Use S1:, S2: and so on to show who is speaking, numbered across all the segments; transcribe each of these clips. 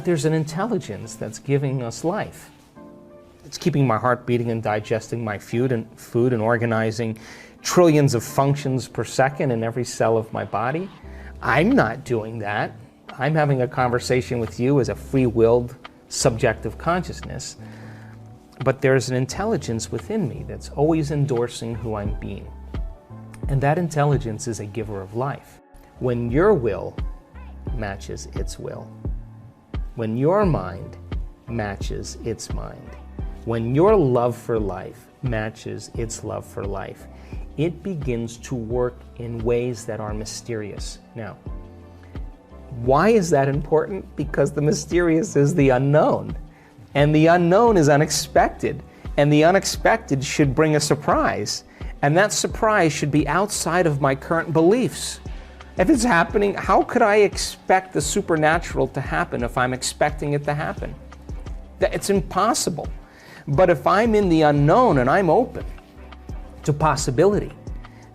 S1: There's an intelligence that's giving us life. It's keeping my heart beating and digesting my food and organizing trillions of functions per second in every cell of my body. I'm not doing that. I'm having a conversation with you as a free-willed, subjective consciousness. But there's an intelligence within me that's always endorsing who I'm being. And that intelligence is a giver of life. When your will matches its will, when your mind matches its mind, when your love for life matches its love for life, it begins to work in ways that are mysterious. Now, why is that important? Because the mysterious is the unknown, and the unknown is unexpected, and the unexpected should bring a surprise, and that surprise should be outside of my current beliefs. If it's happening, how could I expect the supernatural to happen if I'm expecting it to happen? It's impossible. But if I'm in the unknown and I'm open to possibility,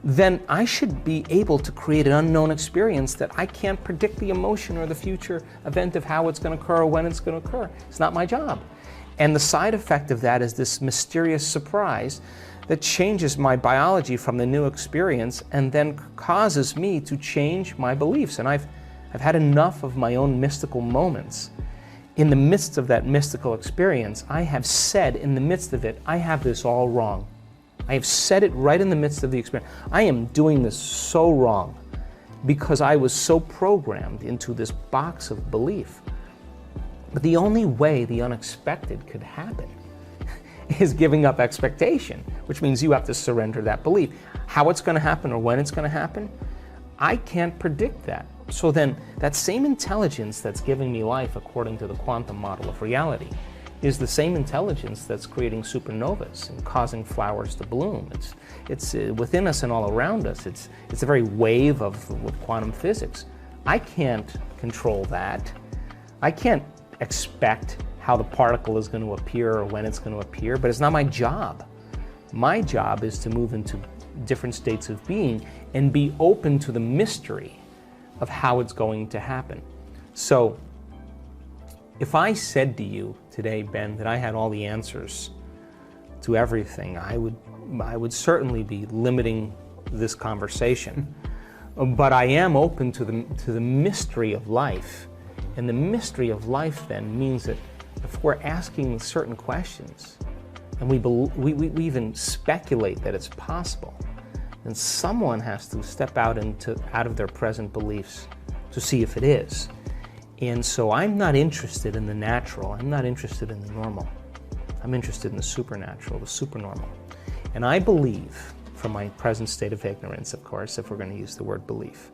S1: then I should be able to create an unknown experience that I can't predict the emotion or the future event of how it's going to occur or when it's going to occur. It's not my job. And the side effect of that is this mysterious surprise that changes my biology from the new experience and then causes me to change my beliefs. And I've had enough of my own mystical moments. In the midst of that mystical experience, I have said in the midst of it, I have this all wrong. I have said it right in the midst of the experience. I am doing this so wrong because I was so programmed into this box of belief. But the only way the unexpected could happen is giving up expectation, which means you have to surrender that belief. How it's going to happen or when it's going to happen, I can't predict that. So then that same intelligence that's giving me life according to the quantum model of reality is the same intelligence that's creating supernovas and causing flowers to bloom. It's within us and all around us. It's a very wave of quantum physics. I can't control that. I can't expect how the particle is going to appear or when it's going to appear, but it's not my job. My job is to move into different states of being and be open to the mystery of how it's going to happen. So if I said to you today, Ben, that I had all the answers to everything, I would certainly be limiting this conversation. But I am open to the mystery of life. And the mystery of life then means that if we're asking certain questions and we even speculate that it's possible, then someone has to step out of their present beliefs to see if it is. And so I'm not interested in the natural. I'm not interested in the normal. I'm interested in the supernatural, the supernormal. And I believe, from my present state of ignorance, of course, if we're going to use the word belief,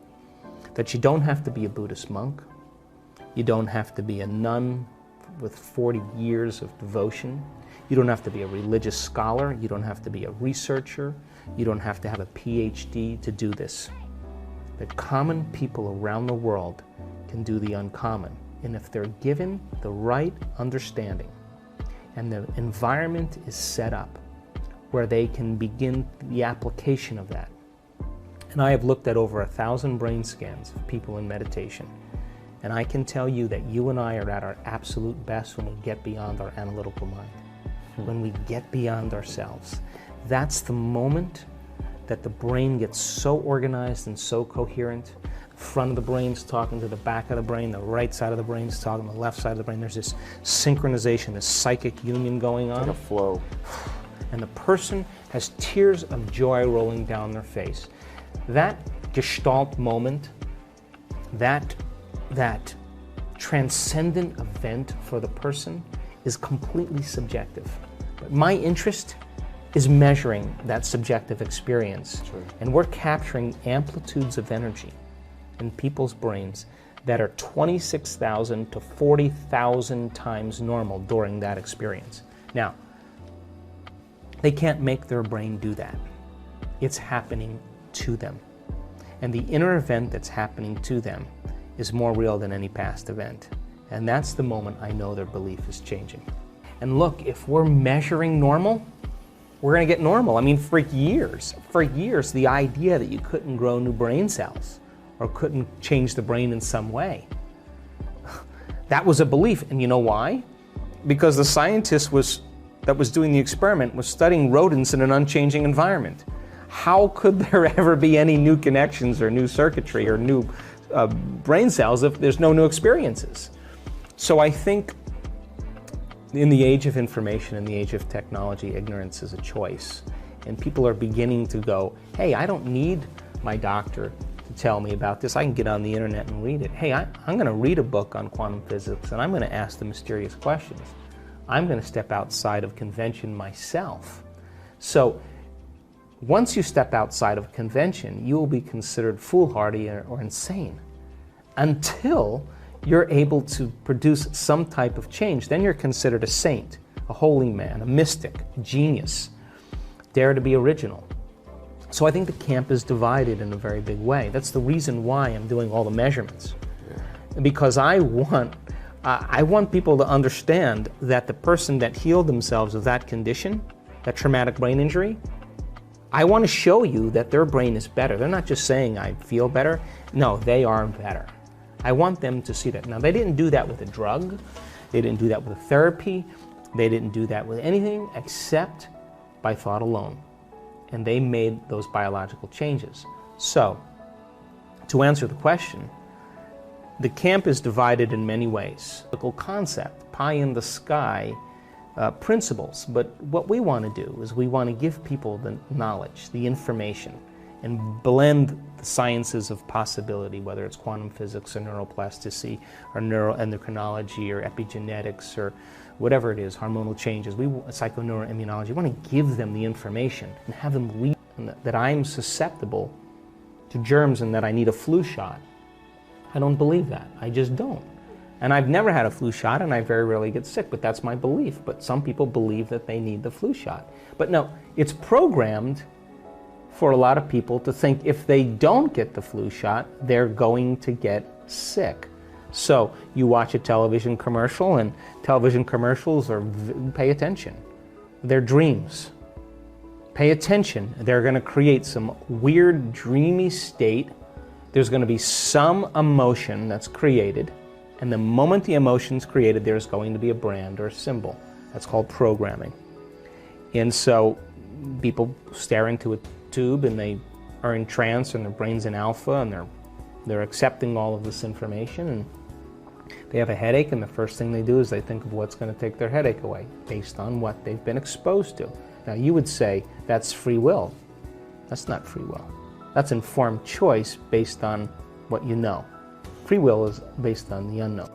S1: that you don't have to be a Buddhist monk. You don't have to be a nun with 40 years of devotion. You don't have to be a religious scholar. You don't have to be a researcher. You don't have to have a PhD to do this. That common people around the world can do the uncommon. And if they're given the right understanding and the environment is set up where they can begin the application of that. And I have looked at over 1,000 brain scans of people in meditation. And I can tell you that you and I are at our absolute best when we get beyond our analytical mind. When we get beyond ourselves. That's the moment that the brain gets so organized and so coherent. The front of the brain's talking to the back of the brain, the right side of the brain's talking to the left side of the brain. There's this synchronization, this psychic union going on.
S2: Like a flow.
S1: And the person has tears of joy rolling down their face. That gestalt moment, that transcendent event for the person is completely subjective. But my interest is measuring that subjective experience.
S2: True.
S1: And we're capturing amplitudes of energy in people's brains that are 26,000 to 40,000 times normal during that experience. Now, they can't make their brain do that. It's happening to them. And the inner event that's happening to them is more real than any past event. And that's the moment I know their belief is changing. And look, if we're measuring normal, we're going to get normal. I mean, for years, the idea that you couldn't grow new brain cells or couldn't change the brain in some way, That was a belief, and you know why? Because the scientist that was doing the experiment was studying rodents in an unchanging environment. How could there ever be any new connections or new circuitry or new brain cells if there's no new experiences? So I think in the age of information, in the age of technology, ignorance is a choice. And people are beginning to go, hey, I don't need my doctor to tell me about this. I can get on the internet and read it. Hey, I'm going to read a book on quantum physics and I'm going to ask the mysterious questions. I'm going to step outside of convention myself. So once you step outside of convention, you will be considered foolhardy or insane until you're able to produce some type of change. Then you're considered a saint, a holy man, a mystic, a genius. Dare to be original. So I think the camp is divided in a very big way. That's the reason why I'm doing all the measurements. Yeah. Because I want people to understand that the person that healed themselves of that condition, that traumatic brain injury, I want to show you that their brain is better. They're not just saying I feel better. No, they are better. I want them to see that. Now, they didn't do that with a drug. They didn't do that with a therapy. They didn't do that with anything except by thought alone. And they made those biological changes. So, to answer the question, the camp is divided in many ways. Typical concept, pie in the sky principles. But what we want to do is we want to give people the knowledge, the information, and blend the sciences of possibility, whether it's quantum physics or neuroplasticity or neuroendocrinology or epigenetics or whatever it is, hormonal changes, psychoneuroimmunology. We want to give them the information and have them read that I'm susceptible to germs and that I need a flu shot. I don't believe that. I just don't. And I've never had a flu shot and I very rarely get sick, but that's my belief. But some people believe that they need the flu shot. But no, it's programmed for a lot of people to think if they don't get the flu shot, they're going to get sick. So you watch a television commercial, and television commercials pay attention. They're dreams. Pay attention. They're going to create some weird, dreamy state. There's going to be some emotion that's created, and the moment the emotion's created, there's going to be a brand or a symbol. That's called programming. And so people stare into a tube and they are in trance and their brain's in alpha and they're accepting all of this information, and they have a headache, and the first thing they do is they think of what's going to take their headache away based on what they've been exposed to. Now you would say that's free will. That's not free will. That's informed choice based on what you know. Free will is based on the unknown.